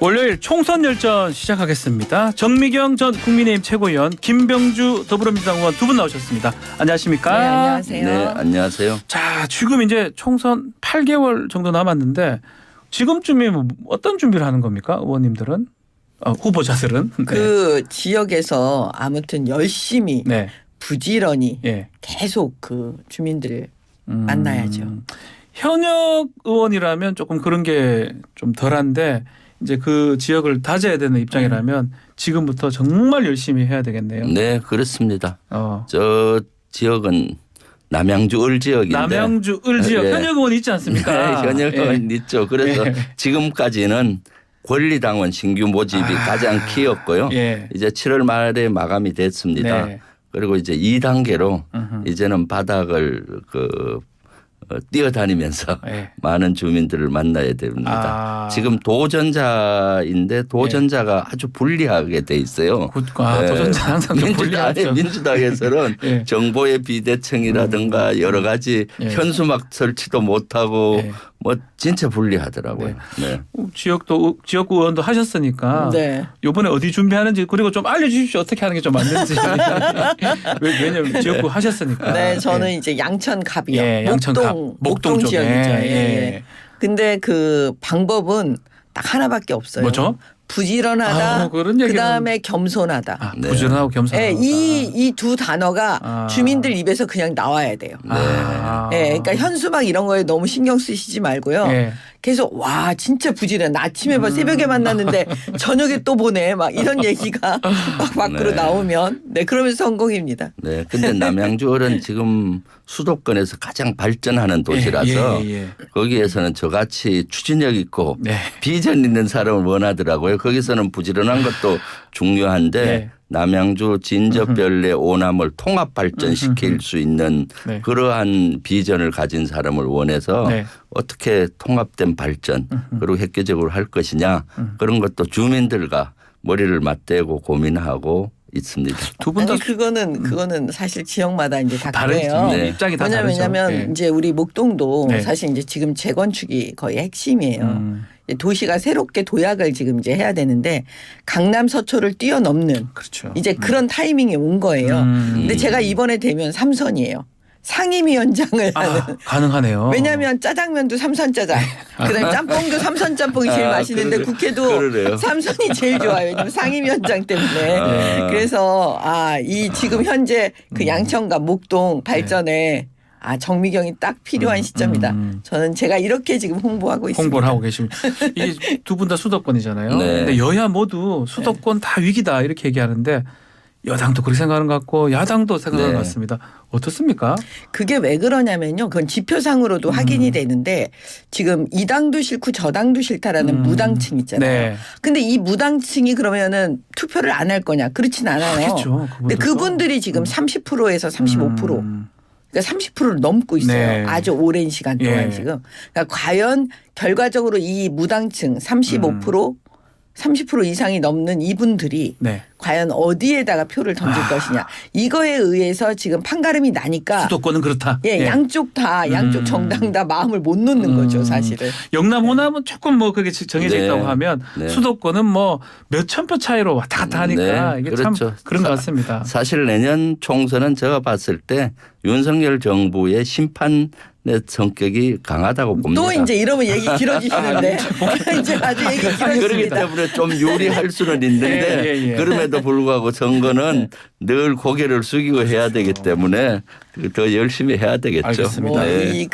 월요일 총선 열전 시작하겠습니다. 정미경 전 국민의힘 최고위원, 김병주 더불어민주당 의원 두 분 나오셨습니다. 안녕하십니까? 네, 안녕하세요. 네, 안녕하세요. 자, 지금 이제 총선 8개월 정도 남았는데 지금쯤이면 어떤 준비를 하는 겁니까? 의원님들은? 후보자들은? 그 지역에서 아무튼 열심히 네. 부지런히 예. 계속 그 주민들 만나야죠. 현역 의원이라면 조금 그런 게 좀 덜한데 이제 그 지역을 다져야 되는 입장이라면 지금부터 정말 열심히 해야 되겠네요. 네, 그렇습니다. 저 지역은 남양주 을 지역인데. 남양주 을 지역 네. 현역 의원 있지 않습니까? 네, 현역 의원 있죠. 그래서 예. 지금까지는 권리당원 신규 모집이 가장 키였고요. 예. 이제 7월 말에 마감이 됐습니다. 네. 그리고 이제 2단계로 음흠. 이제는 바닥을 뛰어다니면서 예. 많은 주민들을 만나야 됩니다. 아. 지금 도전자인데 도전자가 아주 불리하게 돼 있어요. 네. 도전자 항상 좀 불리하죠. 민주당에서는 예. 정보의 비대칭이라든가 여러 가지 예. 현수막 설치도 못하고 예. 뭐 진짜 불리하더라고요. 네. 지역구 의원도 하셨으니까 네. 이번에 어디 준비하는지 그리고 좀 알려주십시오. 어떻게 하는 게 좀 맞는지. 왜냐하면 지역구 하셨으니까. 네, 저는 예. 이제 양천갑이요. 예, 양천갑. 목동 쪽에. 지역이죠. 예. 예. 근데 그 방법은 딱 하나밖에 없어요. 뭐죠? 부지런하다. 그런 얘기는- 그다음에 겸손하다. 네. 부지런하고 겸손하다. 예, 이 두 단어가 아. 주민들 입에서 그냥 나와야 돼요. 예, 그러니까 현수막 이런 거에 너무 신경 쓰시지 말고요. 예. 계속 와 진짜 부지런. 아침에 새벽에 만났는데 저녁에 또 보내. 막 이런 얘기가 막 밖으로 네. 나오면 네 그러면서 성공입니다. 네. 근데 남양주을은 지금 수도권에서 가장 발전하는 도시라서 예. 거기에서는 저같이 추진력 있고 네. 비전 있는 사람을 원하더라고요. 거기서는 부지런한 것도 중요한데 네. 남양주 진저별내 오남을 통합 발전시킬 수 있는 네. 그러한 비전을 가진 사람을 원해서 네. 어떻게 통합된 발전 그리고 획기적으로 할 것이냐 그런 것도 주민들과 머리를 맞대고 고민하고 있습니다. 두 분 다 아니 그거는 사실 지역마다 이제 다 다른 그래요. 네. 입장이 다 다르죠. 왜냐면 예. 이제 우리 목동도 네. 사실 이제 지금 재건축이 거의 핵심이에요. 음. 이제 도시가 새롭게 도약을 지금 이제 해야 되는데 강남 서초를 뛰어넘는 그렇죠. 이제 그런 타이밍이 온 거예요. 근데 제가 이번에 되면 삼선이에요. 상임위원장을 하는. 가능하네요. 왜냐하면 짜장면도 삼선짜장, 그다음에 짬뽕도 삼선짬뽕이 제일 맛있는데 그러네. 국회도 그러네요. 삼선이 제일 좋아요. 왜냐면 상임위원장 때문에. 그래서 이 지금 현재 그 양천과 목동 발전에 정미경이 딱 필요한 시점이다. 저는 제가 이렇게 지금 홍보하고 있습니다. 홍보를 하고 계십니다. 이게 두 분 다 수도권이잖아요. 네. 근데 여야 모두 수도권 다 위기다 이렇게 얘기하는데 여당도 그렇게 생각하는 것 같고 야당도 생각하는 네. 것 같습니다. 어떻습니까? 그게 왜 그러냐면요. 그건 지표상으로도 확인이 되는데 지금 이 당도 싫고 저 당도 싫다라는 무당층 있잖아요. 네. 근데 이 무당층이 그러면은 투표를 안 할 거냐? 그렇진 않아요. 하겠죠. 근데 그분들이 지금 30%에서 35%. 그러니까 30%를 넘고 있어요. 네. 아주 오랜 시간 동안 예. 지금. 그러니까 과연 결과적으로 이 무당층 35% 30% 이상이 넘는 이분들이 네. 과연 어디에다가 표를 던질 것이냐. 이거에 의해서 지금 판가름이 나니까 수도권은 그렇다. 예, 양쪽 정당 다 마음을 못 놓는 거죠, 사실은. 영남 호남은 조금 뭐 그게 정해져 네. 있다고 하면 네. 수도권은 뭐 몇천 표 차이로 왔다 갔다 하니까 네, 이게 그렇죠. 참 그런 것 같습니다. 사실 내년 총선은 제가 봤을 때 윤석열 정부의 심판의 성격이 강하다고 봅니다. 또 이제 이러면 얘기 길어지시는데 이제 아주 얘기 그렇기 길어집니다. 때문에 좀 유리할 수는 있는데 예. 그럼에도 불구하고 선거는 늘 고개를 숙이고 해야 되기 때문에 더 열심히 해야 되겠죠. 알겠습니다. 네.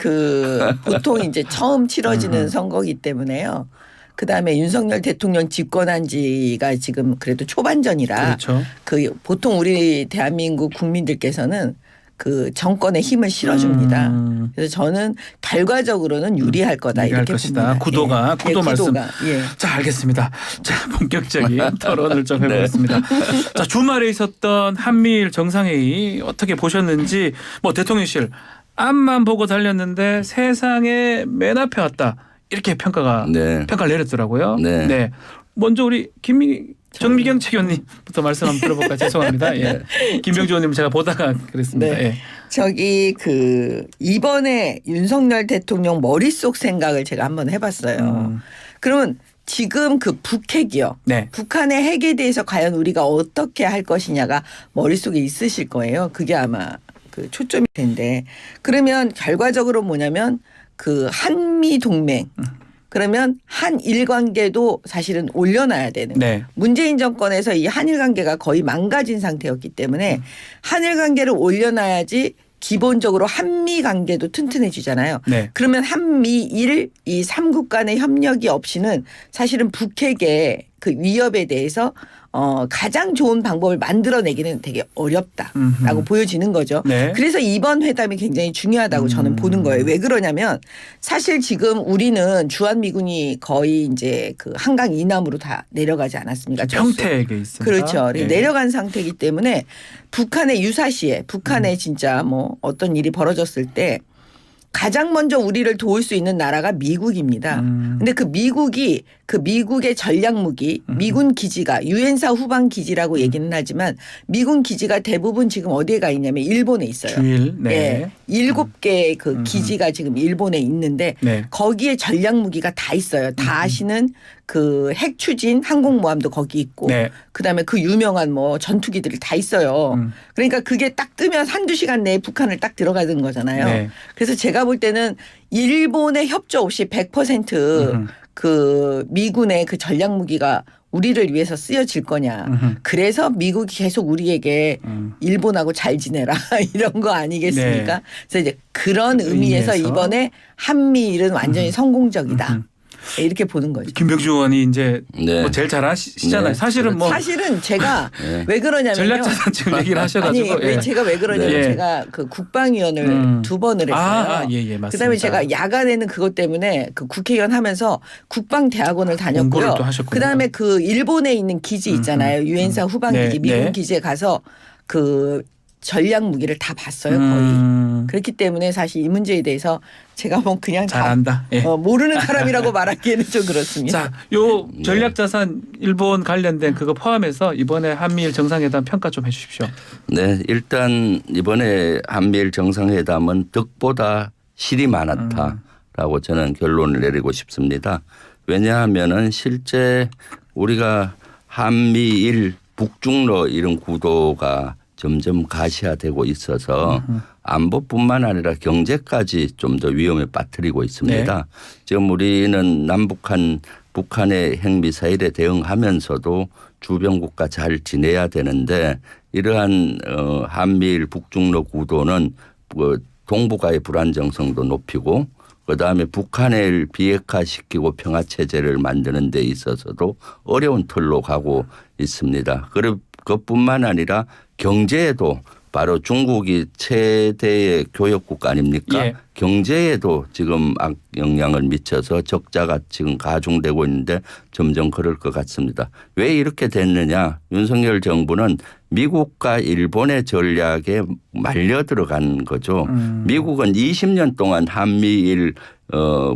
보통 이제 처음 치러지는 선거기 때문에요. 그다음에 윤석열 대통령 집권한 지가 지금 그래도 초반전이라 그렇죠. 그 보통 우리 대한민국 국민들께서는 그 정권의 힘을 실어줍니다. 그래서 저는 결과적으로는 유리할 거다 유리할 이렇게 것이다. 봅니다. 구도 말씀. 예. 자, 알겠습니다. 자, 본격적인 토론을 좀 해보겠습니다. 자, 주말에 있었던 한미일 정상회의 어떻게 보셨는지 뭐 대통령실 앞만 보고 달렸는데 세상에 맨 앞에 왔다. 이렇게 평가를 내렸더라고요. 네. 먼저 우리 정미경 최의원님부터 말씀 한번 들어볼까요? 죄송합니다. 예. 김병주 의원님 제가 보다가 그랬습니다. 네. 예. 저기 이번에 윤석열 대통령 머릿속 생각을 제가 한번 해봤어요. 그러면 지금 그 북핵이요. 네. 북한의 핵에 대해서 과연 우리가 어떻게 할 것이냐가 머릿속에 있으실 거예요. 그게 아마 그 초점일 텐데. 그러면 결과적으로 뭐냐면 그 한미 동맹 그러면 한일 관계도 사실은 올려놔야 되는 거예요. 네. 문재인 정권에서 이 한일 관계가 거의 망가진 상태였기 때문에 한일 관계를 올려놔야지 기본적으로 한미 관계도 튼튼해지잖아요. 네. 그러면 한미일 이 3국 간의 협력이 없이는 사실은 북핵의 그 위협에 대해서 가장 좋은 방법을 만들어내기는 되게 어렵다라고 보여지는 거죠. 네. 그래서 이번 회담이 굉장히 중요하다고 저는 보는 거예요. 왜 그러냐면 사실 지금 우리는 주한미군이 거의 이제 그 한강 이남으로 다 내려가지 않았습니까? 평택에 있습니다. 그렇죠. 예. 내려간 상태이기 때문에 북한의 유사시에 북한에 진짜 뭐 어떤 일이 벌어졌을 때 가장 먼저 우리를 도울 수 있는 나라가 미국입니다. 근데 그 미국의 전략 무기, 미군 기지가 유엔사 후방 기지라고 얘기는 하지만 미군 기지가 대부분 지금 어디에 가 있냐면 일본에 있어요. 주일. 네. 예, 7개의 그 기지가 지금 일본에 있는데 네. 거기에 전략 무기가 다 있어요. 다 아시는 그 핵 추진 항공모함도 거기 있고 네. 그다음에 그 유명한 뭐 전투기들이 다 있어요. 그러니까 그게 딱 뜨면 한두 시간 내에 북한을 딱 들어가는 거잖아요. 네. 그래서 제가 볼 때는 일본의 협조 없이 100%그 미군의 그 전략 무기가 우리를 위해서 쓰여질 거냐. 그래서 미국이 계속 우리에게 일본하고 잘 지내라 이런 거 아니겠습니까? 네. 그래서 이제 그런 의미에서 이번에 한미일은 완전히 성공적이다. 이렇게 보는 거죠. 김병주 의원이 이제 네. 뭐 제일 잘 아시잖아요. 네. 사실은 뭐 사실은 제가 네. 왜 그러냐면요. 전략자산 지금 얘기를 하셔가지고. 아니 왜 제가 왜 그러냐면 네. 제가 그 국방위원을 2번을 했어요. 예, 맞습니다. 그다음에 제가 야간에는 그것 때문에 그 국회의원 하면서 국방대학원을 공부를 다녔고요. 또 하셨군요. 그다음에 그 일본에 있는 기지 있잖아요. 유엔사 후방 네, 기지, 미군 네. 기지에 가서 그 전략 무기를 다 봤어요. 거의. 그렇기 때문에 사실 이 문제에 대해서 제가 뭐 그냥 다 잘한다. 예. 모르는 사람이라고 말하기에는 좀 그렇습니다. 자, 요 전략자산 일본 관련된 그거 포함해서 이번에 한미일 정상회담 평가 좀 해주십시오. 네, 일단 이번에 한미일 정상회담은 득보다 실이 많았다라고 저는 결론을 내리고 싶습니다. 왜냐하면은 실제 우리가 한미일 북중러 이런 구도가 점점 가시화되고 있어서 안보뿐만 아니라 경제까지 좀 더 위험에 빠뜨리고 있습니다. 네. 지금 우리는 남북한 북한의 핵미사일에 대응하면서도 주변국가 잘 지내야 되는데 이러한 한미일 북중러 구도는 동북아의 불안정성도 높이고 그다음에 북한을 비핵화시키고 평화체제를 만드는 데 있어서도 어려운 틀로 가고 있습니다. 그것뿐만 아니라 경제에도 바로 중국이 최대의 교역국 아닙니까? 예. 경제에도 지금 악영향을 미쳐서 적자가 지금 가중되고 있는데 점점 그럴 것 같습니다. 왜 이렇게 됐느냐? 윤석열 정부는 미국과 일본의 전략에 말려 들어간 거죠. 미국은 20년 동안 한미일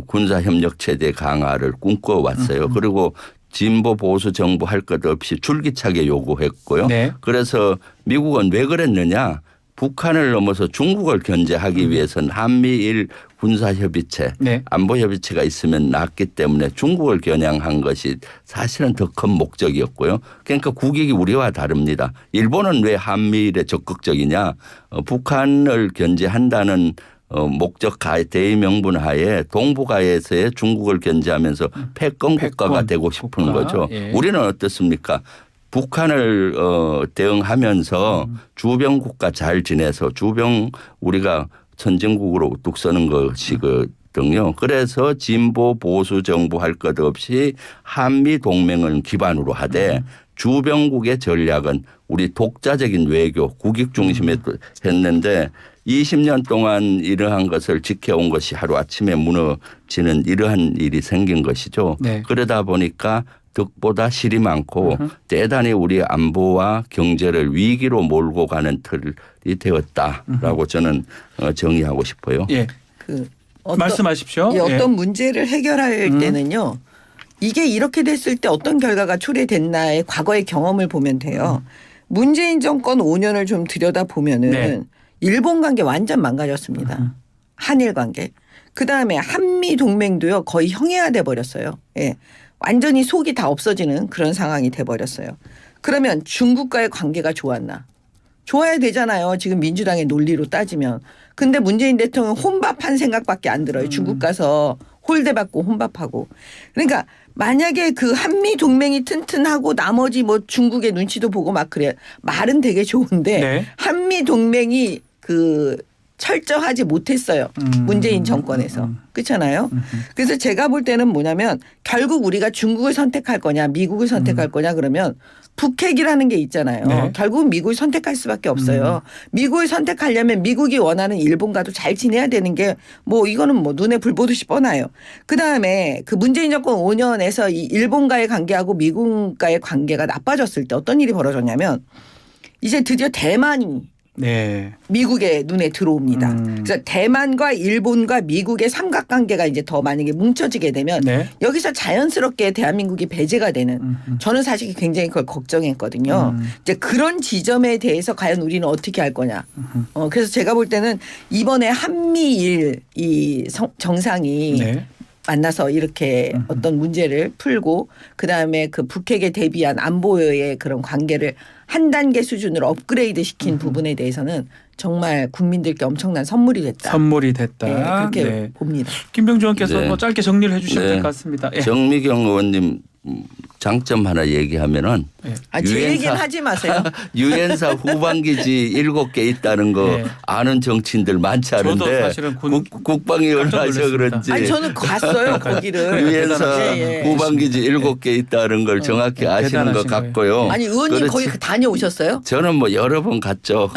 군사협력체제 강화를 꿈꿔왔어요. 그리고 진보 보수 정부 할 것 없이 줄기차게 요구했고요. 네. 그래서 미국은 왜 그랬느냐. 북한을 넘어서 중국을 견제하기 위해서는 한미일 군사협의체, 네. 안보협의체가 있으면 낫기 때문에 중국을 겨냥한 것이 사실은 더 큰 목적이었고요. 그러니까 국익이 우리와 다릅니다. 일본은 왜 한미일에 적극적이냐. 북한을 견제한다는 목적 대의명분 하에 동북아에서의 중국을 견제하면서 패권 국가가 되고 싶은 국가. 거죠. 예. 우리는 어떻습니까? 북한을 대응하면서 주변 국가 잘 지내서 주변 우리가 선진국으로 우뚝 서는 것이거든요. 그래서 진보 보수 정부 할 것 없이 한미 동맹을 기반으로 하되 주변국의 전략은 우리 독자적인 외교 국익 중심에 했는데 20년 동안 이러한 것을 지켜온 것이 하루아침에 무너지는 이러한 일이 생긴 것이죠. 네. 그러다 보니까 득보다 실이 많고 대단히 우리 안보와 경제를 위기로 몰고 가는 틀이 되었다라고 저는 정의하고 싶어요. 예. 그 말씀하십시오. 이 어떤 문제를 해결할 때는요. 이게 이렇게 됐을 때 어떤 결과가 초래됐나의 과거의 경험을 보면 돼요. 문재인 정권 5년을 좀 들여다보면은 네. 일본 관계 완전 망가졌습니다. 한일 관계. 그다음에 한미 동맹도요. 거의 형해화돼 버렸어요. 예. 완전히 속이 다 없어지는 그런 상황이 돼버렸어요. 그러면 중국과의 관계가 좋았나? 좋아야 되잖아요. 지금 민주당의 논리로 따지면. 근데 문재인 대통령 혼밥한 생각밖에 안 들어요. 중국 가서 홀대받고 혼밥하고. 그러니까 만약에 그 한미 동맹이 튼튼하고 나머지 뭐 중국의 눈치도 보고 막 그래. 말은 되게 좋은데 네. 한미 동맹이 그 철저하지 못했어요. 문재인 정권에서. 그렇잖아요. 그래서 제가 볼 때는 뭐냐면 결국 우리가 중국을 선택할 거냐 미국을 선택할 거냐 그러면 북핵이라는 게 있잖아요. 네. 결국은 미국을 선택할 수밖에 없어요. 미국을 선택하려면 미국이 원하는 일본과도 잘 지내야 되는 게 뭐 이거는 뭐 눈에 불 보듯이 뻔해요. 그다음에 그 문재인 정권 5년에서 이 일본과의 관계하고 미국과의 관계가 나빠졌을 때 어떤 일이 벌어졌냐면 이제 드디어 대만이 네. 미국의 눈에 들어옵니다. 그래서 대만과 일본과 미국의 삼각관계가 이제 더 만약에 뭉쳐지게 되면 네. 여기서 자연스럽게 대한민국이 배제가 되는 저는 사실 굉장히 그걸 걱정했거든요. 이제 그런 지점에 대해서 과연 우리는 어떻게 할 거냐. 그래서 제가 볼 때는 이번에 한미일 이 정상이 네. 만나서 이렇게 어떤 문제를 풀고 그다음에 그 북핵에 대비한 안보의 그런 관계를 한 단계 수준으로 업그레이드 시킨 부분에 대해서는 정말 국민들께 엄청난 선물이 됐다. 선물이 됐다. 네, 그렇게 네. 봅니다. 김병주 의원께서 네. 뭐 짧게 정리를 해주시면 네. 될 것 같습니다. 예. 정미경 의원님 장점 하나 얘기하면은 제 얘기는 하지 마세요. 유엔사 후방기지 7개 있다는 거 네. 아는 정치인들 많지 않은데 저도 사실은 국방위원회 깜짝 하셔 놀랐습니다. 그런지 아니 저는 갔어요 거기를. 유엔사 예, 예. 후방기지 7개 있다는 걸 정확히 아시는 것 대단하신 같고요. 아니 의원님 그렇지. 거기 다녀오셨어요? 저는 뭐 여러 번 갔죠.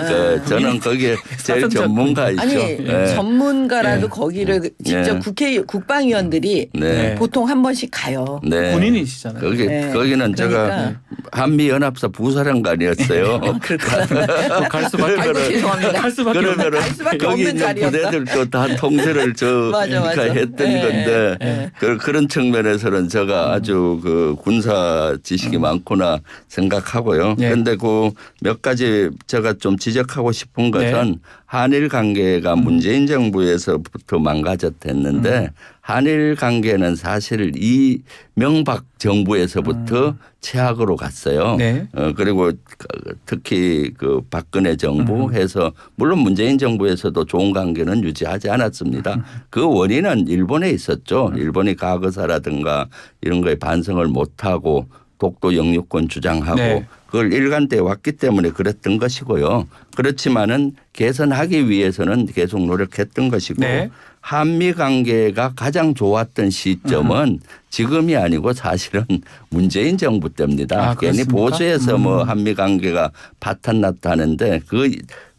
저는 거기에 제일 사전적 전문가이죠. 아니 네. 전문가라도 네. 거기를 직접 네. 국방위원들이 네. 보통 한 번씩 가요. 네. 군인이시잖아요. 거기는 제가 그러니까. 한미연합사 부사령관이었어요. 그렇구나. 갈 수밖에 아이고, 죄송합니다. 갈 수밖에 그러면은 갈 수밖에 거기 없는 있는 자리였다. 부대들도 다 통제를 맞아, 맞아. 했던 네, 건데 네. 그런 측면에서는 제가 아주 그 군사 지식이 많구나 생각하고요. 네. 그런데 그 몇 가지 제가 좀 지적하고 싶은 것은 한일 관계가 문재인 정부에서부터 망가졌댔는데 한일 관계는 사실 이명박 정부에서부터 최악으로 갔어요. 네. 그리고 특히 그 박근혜 정부 해서 물론 문재인 정부에서도 좋은 관계는 유지하지 않았습니다. 그 원인은 일본에 있었죠. 일본이 과거사라든가 이런 거에 반성을 못하고 독도 영유권 주장하고 네. 그걸 일관돼 왔기 때문에 그랬던 것이고요. 그렇지만은 개선하기 위해서는 계속 노력했던 것이고 네. 한미 관계가 가장 좋았던 시점은 지금이 아니고 사실은 문재인 정부 때입니다. 아, 괜히 그렇습니까? 보수해서 뭐 한미 관계가 파탄났다 하는데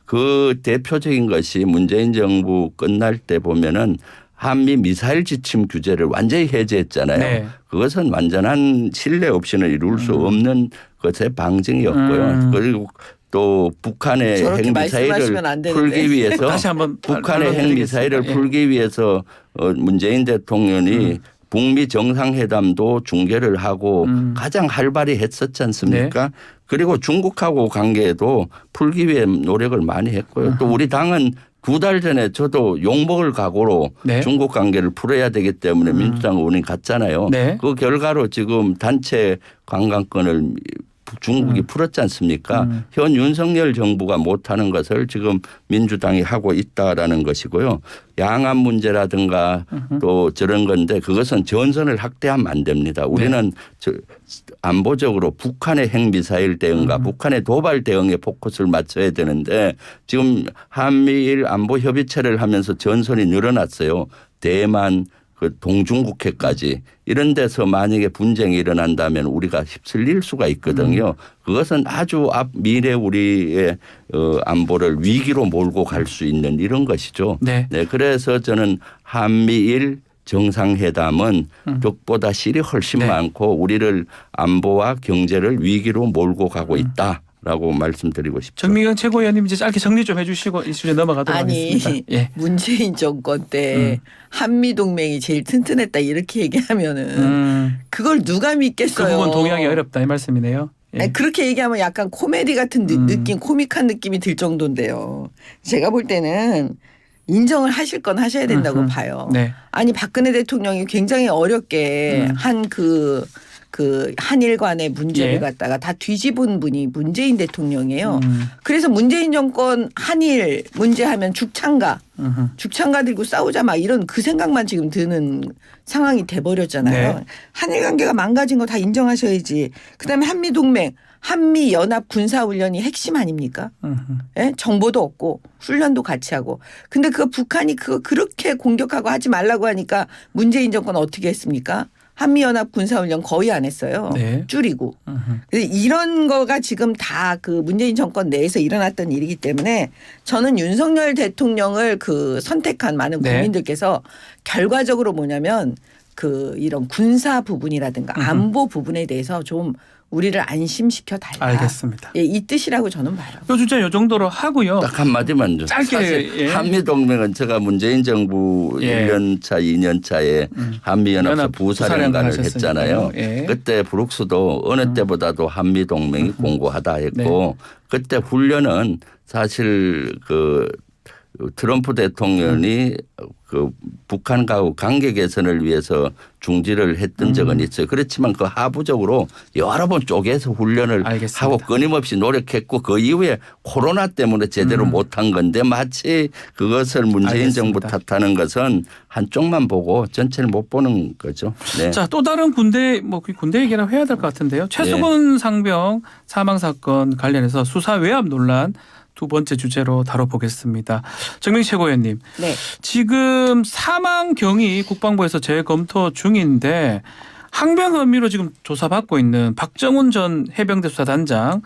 그 대표적인 것이 문재인 정부 끝날 때 보면은 한미 미사일 지침 규제를 완전히 해제했잖아요. 네. 그것은 완전한 신뢰 없이는 이룰 수 없는 것의 방증이었고요. 그리고 또 북한의 저렇게 말씀하시면 핵미사일을 안 되는데. 풀기 위해서 다시 한번 북한의 핵미사일을 드리겠습니다. 예. 풀기 위해서 문재인 대통령이 북미 정상회담도 중계를 하고 가장 활발히 했었지 않습니까? 네. 그리고 중국하고 관계도 풀기 위해 노력을 많이 했고요. 또 우리 당은 2달 전에 저도 욕먹을 각오로 네. 중국 관계를 풀어야 되기 때문에 민주당 의원이 갔잖아요. 네. 그 결과로 지금 단체 관광권을 중국이 풀었지 않습니까? 현 윤석열 정부가 못하는 것을 지금 민주당이 하고 있다라는 것이고요. 양안 문제라든가 또 저런 건데 그것은 전선을 확대하면 안 됩니다. 우리는 안보적으로 북한의 핵미사일 대응과 북한의 도발 대응에 포커스를 맞춰야 되는데 지금 한미일 안보 협의체를 하면서 전선이 늘어났어요. 대만 그 동중국해까지 이런 데서 만약에 분쟁이 일어난다면 우리가 휩쓸릴 수가 있거든요. 그것은 아주 미래 우리의 안보를 위기로 몰고 갈 수 있는 이런 것이죠. 네. 그래서 저는 한미일 정상회담은 덕보다 실이 훨씬 네. 많고 우리를 안보와 경제를 위기로 몰고 가고 있다라고 말씀드리고 싶죠. 정미경 최고위원님 이제 짧게 정리 좀 해주시고 이 주제 넘어가도록 아니 하겠습니다. 예. 문재인 정권 때 한미 동맹이 제일 튼튼했다 이렇게 얘기하면은 그걸 누가 그 믿겠어요. 부분 동의하기 어렵다 이 말씀이네요. 예. 아니, 그렇게 얘기하면 약간 코미디 같은 느낌, 코믹한 느낌이 들 정도인데요. 제가 볼 때는 인정을 하실 건 하셔야 된다고 봐요. 네. 아니 박근혜 대통령이 굉장히 어렵게 한 그 한일 간의 문제를 예. 갖다가 다 뒤집은 분이 문재인 대통령이에요. 그래서 문재인 정권 한일 문제하면 죽창가 들고 싸우자 막 이런 그 생각만 지금 드는 상황이 돼버렸잖아요. 네. 한일 관계가 망가진 거 다 인정하셔야지. 그다음에 한미동맹, 한미연합 군사훈련이 핵심 아닙니까? 예? 정보도 없고 훈련도 같이 하고. 근데 그 북한이 그거 그렇게 공격하고 하지 말라고 하니까 문재인 정권 어떻게 했습니까? 한미연합 군사훈련 거의 안 했어요. 네. 줄이고. 그래서 이런 거가 지금 다 그 문재인 정권 내에서 일어났던 일이기 때문에 저는 윤석열 대통령을 그 선택한 많은 네. 국민들께서 결과적으로 뭐냐면 그 이런 군사 부분이라든가 안보 부분에 대해서 좀 우리를 안심시켜 달라. 알겠습니다. 예, 이 뜻이라고 저는 봐요. 요 주제 요 정도로 하고요. 딱 한마디만 좀. 짧게, 사실 예. 한미동맹은 제가 문재인 정부 예. 1년 차, 2년 차에 한미연합사 연합 부사령관을 부사령관 했잖아요. 하셨으니까요. 예. 그때 브룩스도 어느 때보다도 한미동맹이 공고하다 했고 그때 훈련은 사실 그 트럼프 대통령이 그 북한과 관계 개선을 위해서 중지를 했던 적은 있어요. 그렇지만 그 하부적으로 여러 번 쪼개서 훈련을 알겠습니다. 하고 끊임없이 노력했고 그 이후에 코로나 때문에 제대로 못한 건데 마치 그것을 문재인 정부 알겠습니다. 탓하는 것은 한쪽만 보고 전체를 못 보는 거죠. 네. 자, 또 다른 군대 뭐 군대 얘기라고 해야 될 것 같은데요. 최수근 상병 사망 사건 관련해서 수사 외압 논란 두 번째 주제로 다뤄보겠습니다. 정명희 최고위원님. 네. 지금 사망 경위 국방부에서 재검토 중인데 항변 혐의로 지금 조사받고 있는 박정훈 전 해병대 수사단장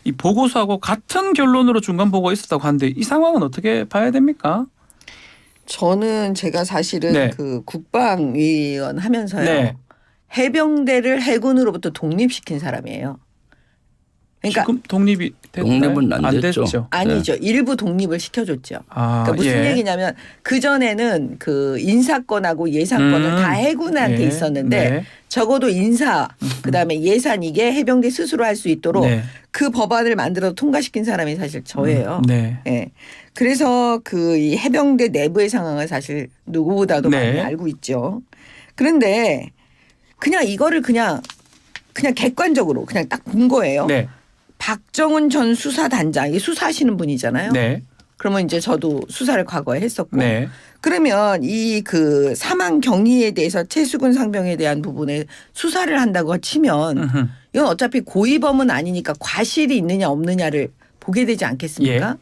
이 보고서하고 같은 결론으로 중간 보고가 있었다고 하는데 이 상황은 어떻게 봐야 됩니까? 저는 제가 사실은 네. 그 국방위원 하면서요. 네. 해병대를 해군으로부터 독립시킨 사람이에요. 그러니까 지금 독립이 됐나요? 독립은 안 됐죠. 됐죠. 아니죠. 일부 독립을 시켜줬죠. 아, 그러니까 무슨 예. 얘기냐면 그전에는 그 인사권하고 예산권은 다 해군한테 예. 있었는데 네. 적어도 인사 그다음에 예산 이게 해병대 스스로 할 수 있도록 네. 그 법안을 만들어 통과시킨 사람이 사실 저예요. 네. 예. 그래서 그 이 해병대 내부의 상황을 사실 누구보다도 네. 많이 알고 있죠. 그런데 그냥 이거를 그냥 객관적으로 그냥 딱 본 거예요. 네. 박정훈 전 수사단장 이게 수사하시는 분이잖아요. 네. 그러면 이제 저도 수사를 과거에 했었고. 네. 그러면 이 그 사망 경위에 대해서 최수근 상병에 대한 부분에 수사를 한다고 치면 음흠. 이건 어차피 고의범은 아니니까 과실이 있느냐 없느냐를 보게 되지 않겠습니까? 예.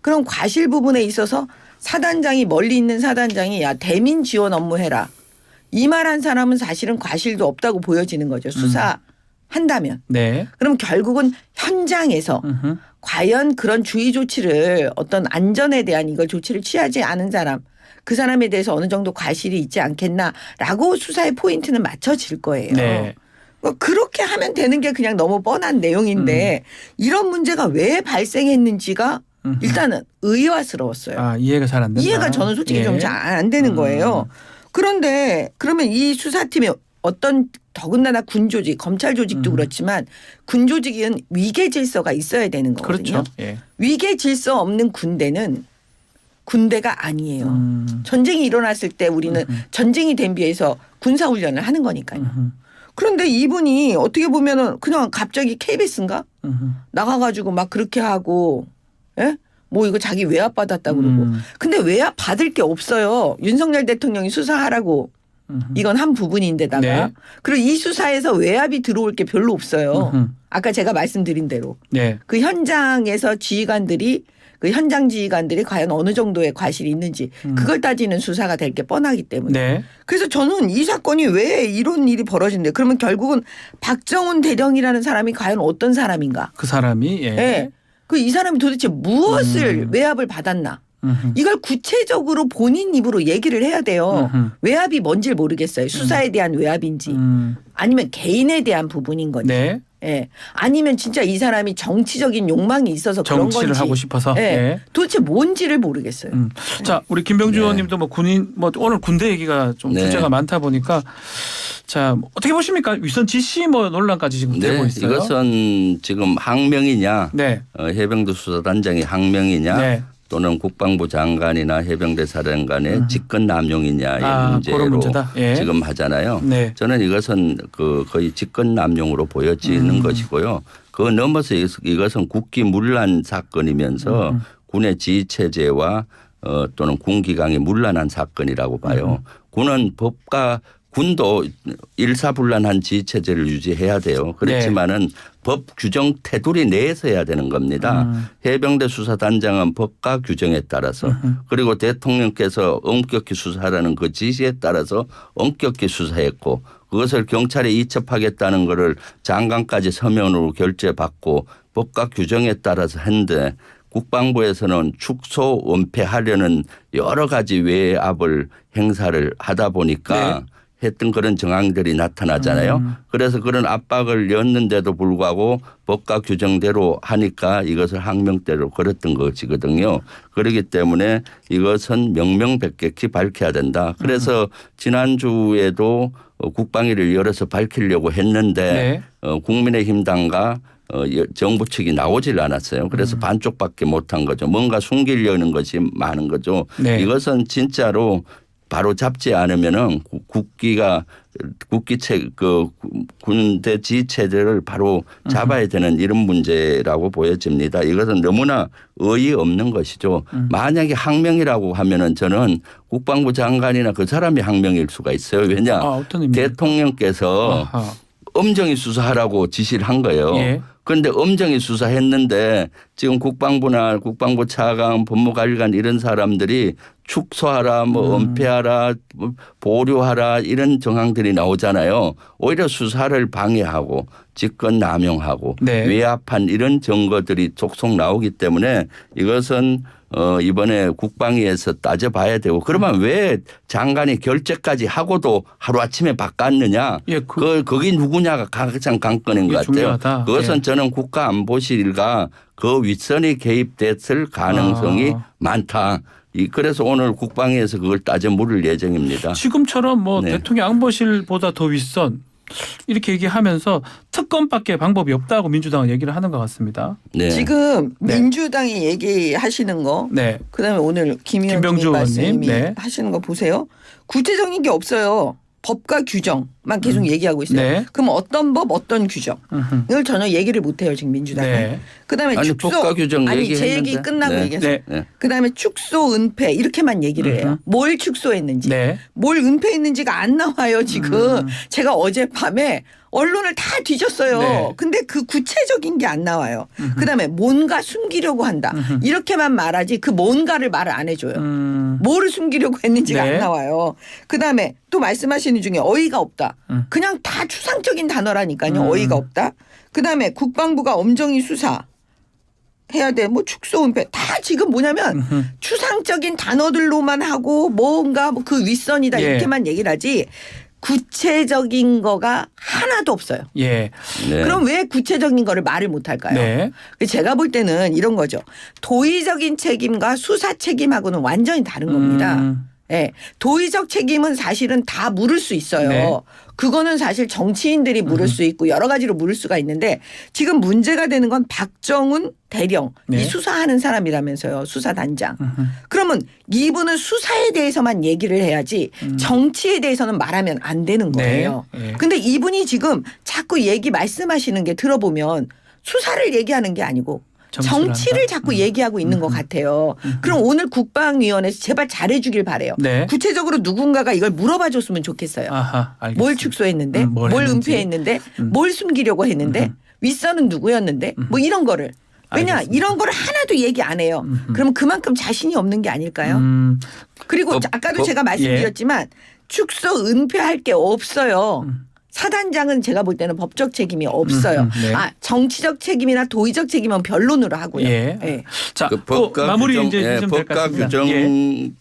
그럼 과실 부분에 있어서 사단장이 멀리 있는 사단장이 야 대민 지원 업무 해라. 이 말한 사람은 사실은 과실도 없다고 보여지는 거죠. 수사한다면. 네. 그럼 결국은 현장에서 음흠. 과연 그런 주의 조치를 어떤 안전에 대한 이걸 조치를 취하지 않은 사람 그 사람에 대해서 어느 정도 과실이 있지 않겠나라고 수사의 포인트는 맞춰질 거예요. 네. 그렇게 하면 되는 게 그냥 너무 뻔한 내용인데 이런 문제가 왜 발생했는지가 일단은 의아스러웠어요. 아, 이해가 잘 안 된다. 이해가 저는 솔직히 예. 좀 잘 안 되는 거예요. 그런데 그러면 이 수사팀이 어떤 더군다나 군 조직, 검찰 조직도 그렇지만 군 조직은 위계 질서가 있어야 되는 거거든요. 그렇죠. 예. 위계 질서 없는 군대는 군대가 아니에요. 전쟁이 일어났을 때 우리는 전쟁이 대비해서 군사훈련을 하는 거니까요. 그런데 이분이 어떻게 보면은 그냥 갑자기 KBS인가 나가가지고 막 그렇게 하고, 예? 뭐 이거 자기 외압 받았다 그러고. 근데 외압 받을 게 없어요. 윤석열 대통령이 수사하라고. 이건 한 부분인데다가. 네. 그리고 이 수사에서 외압이 들어올 게 별로 없어요. 아까 제가 말씀드린 대로. 네. 그 현장에서 지휘관들이 그 현장 지휘관들이 과연 어느 정도의 과실이 있는지 그걸 따지는 수사가 될 게 뻔하기 때문에. 네. 그래서 저는 이 사건이 왜 이런 일이 벌어진대. 그러면 결국은 박정훈 대령이라는 사람이 과연 어떤 사람인가. 그 사람이 예. 예. 그 이 사람이 도대체 무엇을 외압을 받았나. 이걸 구체적으로 본인 입으로 얘기를 해야 돼요. 외압이 뭔지를 모르겠어요. 수사에 대한 외압인지 아니면 개인에 대한 부분인 건지. 네. 예. 아니면 진짜 이 사람이 정치적인 욕망이 있어서 그런 건지. 정치를 하고 싶어서. 예. 예. 도대체 뭔지를 모르겠어요. 자, 우리 김병주 네. 의원님도 뭐 군인 뭐 오늘 군대 얘기가 좀 네. 주제가 많다 보니까 자, 어떻게 보십니까? 위선 지시 뭐 논란까지 지금 되고 네, 있어요. 이것은 지금 항명이냐, 네. 해병대 수사단장이 항명이냐, 네. 또는 국방부 장관이나 해병대 사령관의 직권 남용이냐의 그런 문제로 문제다. 예. 지금 하잖아요. 네. 저는 이것은 거의 직권 남용으로 보여지는 것이고요. 그거 넘어서 이것은 국기 문란 사건이면서 군의 지휘 체제와 또는 군 기강이 문란한 사건이라고 봐요. 군은 군도 일사불란한 지휘 체제를 유지해야 돼요. 그렇지만은 법 규정 테두리 내에서 해야 되는 겁니다. 해병대 수사단장은 법과 규정에 따라서 그리고 대통령께서 엄격히 수사하라는 그 지시에 따라서 엄격히 수사했고 그것을 경찰에 이첩하겠다는 것을 장관까지 서면으로 결재받고 법과 규정에 따라서 했는데 국방부에서는 축소 은폐하려는 여러 가지 외압을 행사를 하다 보니까 했던 그런 정황들이 나타나잖아요. 그래서 그런 압박을 였는데도 불구하고 법과 규정대로 하니까 이것을 항명대로 걸었던 것이거든요. 그렇기 때문에 이것은 명명백백히 밝혀야 된다. 그래서 지난주에도 국방위를 열어서 밝히려고 했는데 국민의힘 당과 정부 측이 나오질 않았어요. 그래서 반쪽밖에 못한 거죠. 뭔가 숨기려는 것이 많은 거죠. 이것은 진짜로 바로 잡지 않으면은 군대 지휘 체제를 바로 잡아야 되는 이런 문제라고 보여집니다. 이것은 너무나 어이없는 것이죠. 만약에 항명이라고 하면은 저는 국방부 장관이나 그 사람이 항명일 수가 있어요. 왜냐 대통령께서 엄정히 수사하라고 지시를 한 거예요. 그런데 엄정히 수사했는데 지금 국방부나 국방부 차관, 법무관리관 이런 사람들이 축소하라, 은폐하라, 보류하라 이런 정황들이 나오잖아요. 오히려 수사를 방해하고 직권 남용하고 외압한 이런 증거들이 속속 나오기 때문에 이것은 이번에 국방위에서 따져봐야 되고 그러면 왜 장관이 결재까지 하고도 하루아침에 바꿨느냐. 거기 누구냐가 가장 관건인 것 같아요. 중요하다. 그것은 저는 국가안보실과 그 윗선이 개입됐을 가능성이 많다. 그래서 오늘 국방위에서 그걸 따져 물을 예정입니다. 지금처럼 대통령 안보실보다 더 윗선 이렇게 얘기하면서 특검밖에 방법이 없다고 민주당은 얘기를 하는 것 같습니다. 지금 민주당이 얘기하시는 거 그다음에 오늘 김병주 말씀이 하시는 거 보세요. 구체적인 게 없어요. 법과 규정만 계속 얘기하고 있어요. 그럼 어떤 법 어떤 규정 이걸 전혀 얘기를 못해요 지금 민주당은. 그다음에 축소 법과 규정 제 얘기 끝나고 얘기했어요. 그다음에 축소 은폐 이렇게만 얘기를 해요. 뭘 축소했는지 뭘 은폐했는지가 안 나와요 지금. 제가 어젯밤에 언론을 다 뒤졌어요. 근데 그 구체적인 게 안 나와요. 그다음에 뭔가 숨기려고 한다. 이렇게만 말하지 그 뭔가를 말을 안 해줘요. 뭐를 숨기려고 했는지가 안 나와요. 그다음에 또 말씀하시는 중에 어이가 없다. 그냥 다 추상적인 단어라니까요. 어이가 없다. 그다음에 국방부가 엄정히 수사. 해야 돼. 축소 은폐 다 지금 뭐냐면 추상적인 단어들로만 하고 뭔가 그 윗선이다 이렇게만 얘기를 하지 구체적인 거가 하나도 없어요. 그럼 왜 구체적인 거를 말을 못 할까요? 제가 볼 때는 이런 거죠. 도의적인 책임과 수사 책임하고는 완전히 다른 겁니다. 도의적 책임은 사실은 다 물을 수 있어요. 그거는 사실 정치인들이 물을 수 있고 여러 가지로 물을 수가 있는데 지금 문제가 되는 건 박정훈 대령 이 수사하는 사람이라면서요. 수사단장. 그러면 이분은 수사에 대해서만 얘기를 해야지 정치에 대해서는 말하면 안 되는 거예요. 근데 이분이 지금 자꾸 말씀하시는 게 들어보면 수사를 얘기하는 게 아니고 정치를 자꾸 얘기하고 있는 것 같아요. 그럼 오늘 국방위원회에서 제발 잘해주길 바래요. 구체적으로 누군가가 이걸 물어봐 줬으면 좋겠어요. 뭘 축소했는데 뭘 은폐했는데 뭘 숨기려고 했는데 윗선은 누구였는데 이런 거를. 왜냐 이런 거를 하나도 얘기 안 해요. 그러면 그만큼 자신이 없는 게 아닐까요? 그리고 아까도 제가 말씀드렸지만 축소 은폐할 게 없어요. 사단장은 제가 볼 때는 법적 책임이 없어요. 정치적 책임이나 도의적 책임은 변론으로 하고요. 자, 법과 마무리 규정, 이제 좀 될 것 법과 같습니다. 규정이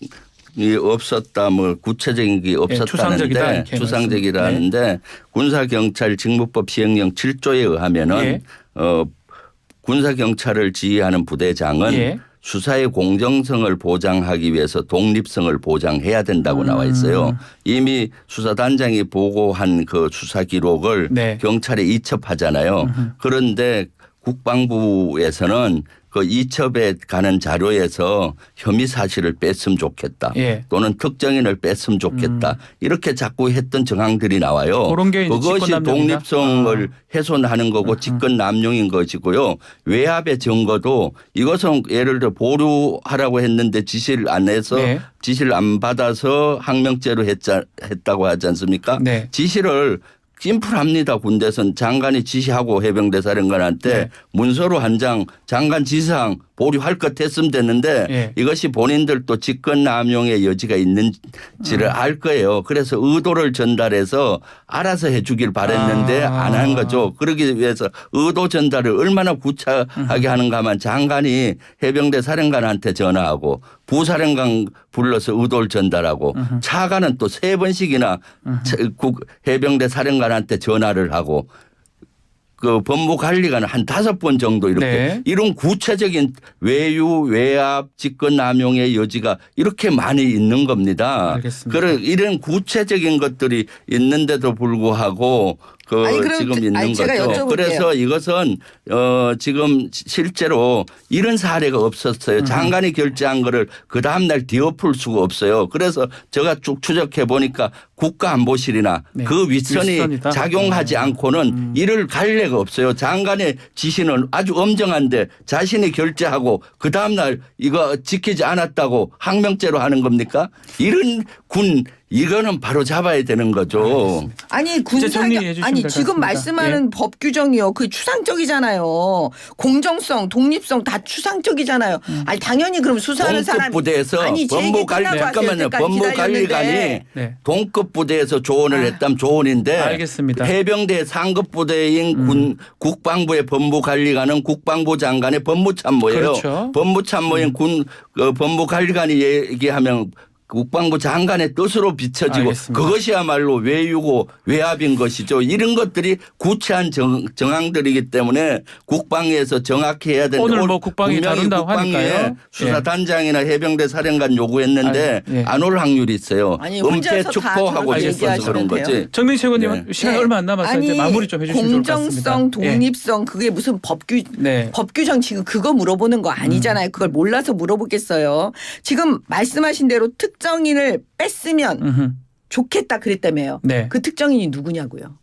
없었다, 구체적인 게 없었다는데 추상적이라는데 군사경찰 직무법 시행령 7조에 의하면은 군사경찰을 지휘하는 부대장은 수사의 공정성을 보장하기 위해서 독립성을 보장해야 된다고 나와 있어요. 이미 수사단장이 보고한 그 수사 기록을 경찰에 이첩하잖아요. 그런데 국방부에서는 그 이첩에 가는 자료에서 혐의 사실을 뺐으면 좋겠다. 예. 또는 특정인을 뺐으면 좋겠다. 이렇게 자꾸 했던 정황들이 나와요. 그런 게 이제 그것이 직권남용이다? 독립성을 훼손하는 거고 직권남용인 것이고요. 외압의 증거도 이것은 예를 들어 보류하라고 했는데 지시를 안 해서 네. 지시를 안 받아서 항명죄로 했다고 하지 않습니까? 네. 지시를 심플합니다. 군대선 장관이 지시하고 해병대 사령관한테 네. 문서로 한 장 장관 지시사항 보류할 것 했으면 됐는데 네. 이것이 본인들도 직권남용의 여지가 있는지를 알 거예요. 그래서 의도를 전달해서 알아서 해 주길 바랬는데 안 한 거죠. 그러기 위해서 의도 전달을 얼마나 구차하게 하는가만 장관이 해병대 사령관한테 전화하고 부사령관 불러서 의도를 전달하고 차관은 또 3번씩이나 해병대 사령관한테 전화를 하고 그 법무관리관은 한 5번 정도 이렇게 네. 이런 구체적인 외유, 외압, 직권남용의 여지가 이렇게 많이 있는 겁니다. 알겠습니다. 이런 구체적인 것들이 있는데도 불구하고 그 아니, 그럼 지금 있는 제가 거죠. 여쭤볼게요. 그래서 이것은 지금 실제로 이런 사례가 없었어요. 장관이 결재한 거를 그 다음날 뒤엎을 수가 없어요. 그래서 제가 쭉 추적해 보니까 국가안보실이나 네. 그 윗선이 윗선이다? 작용하지 않고는 이를 갈래가 없어요. 장관의 지시는 아주 엄정한데 자신이 결재하고 그 다음날 이거 지키지 않았다고 항명죄로 하는 겁니까? 이런 군 이거는 바로 잡아야 되는 거죠. 알겠습니다. 아니 이제 군사격 정리해 주시면 아니 될것 지금 같습니다. 말씀하는 법 규정이요. 그 추상적이잖아요. 공정성, 독립성 다 추상적이잖아요. 아니 당연히 그럼 수사하는 사람 동급부대에서 아니 제 얘기 끝나고 왔어요. 잠깐만요. 여태까지 법무관리관이 기다렸는데. 네. 동급부대에서 조언을 했다면 조언인데 알겠습니다. 해병대 상급부대인 국방부의 법무관리관은 국방부 장관의 법무참모예요. 그렇죠. 법무참모인 법무관리관이 얘기하면 국방부 장관의 뜻으로 비춰지고 알겠습니다. 그것이야말로 외유고 외압인 것이죠. 이런 것들이 구체한 정황들이기 때문에 국방위에서 정확히 해야 되는데 오늘 뭐 국방위 분명히 다룬다고 국방위에 하니까요. 수사단장이나 해병대 사령관 요구했는데 예. 안 올 확률이 있어요. 아니, 은폐 혼자서 다 축포하고 저렇게 싶어서 그런 얘기하시면 거지. 돼요. 정민 최고님 네. 시간 네. 얼마 안 남았어요. 아니, 이제 마무리 좀 해주시면 좋을 것 같습니다. 공정성, 독립성 그게 무슨 네. 법 규정 지금 그거 물어보는 거 아니잖아요. 그걸 몰라서 물어보겠어요. 지금 말씀하신 대로 특정인을 뺐으면 음흠. 좋겠다 그랬다며요. 네. 그 특정인이 누구냐고요.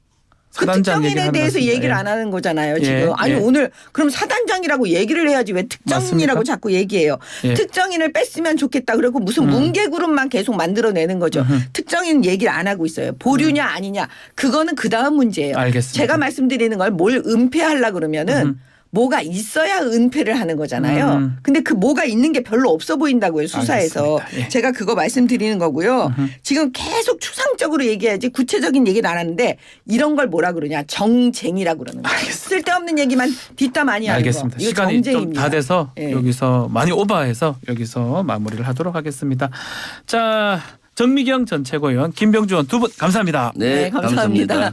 그 사단장 얘기를 특정인에 하는 대해서 것 같습니다. 얘기를 예. 안 하는 거잖아요. 예. 지금. 아니 예. 오늘 그럼 사단장이라고 얘기를 해야지 왜 특정인이라고 맞습니까? 자꾸 얘기해요. 예. 특정인을 뺐으면 좋겠다. 그리고 무슨 뭉개그룹만 계속 만들어내는 거죠. 특정인 얘기를 안 하고 있어요. 보류냐 아니냐. 그거는 그다음 문제예요. 알겠습니다. 제가 말씀드리는 걸 뭘 은폐하려고 그러면은 뭐가 있어야 은폐를 하는 거잖아요. 근데 그 뭐가 있는 게 별로 없어 보인다고요. 수사에서. 알겠습니다. 예. 제가 그거 말씀드리는 거고요. 지금 계속 추상적으로 얘기해야지 구체적인 얘기를 안 하는데 이런 걸 뭐라 그러냐. 정쟁이라고 그러는 거예요. 쓸데없는 얘기만 뒷담 많이 하는 알겠습니다. 거. 이거 시간이 좀 정쟁입니다. 다 돼서 예. 여기서 많이 오버해서 여기서 마무리를 하도록 하겠습니다. 자, 정미경 전 최고위원, 김병주 의원 두 분 감사합니다. 네, 감사합니다.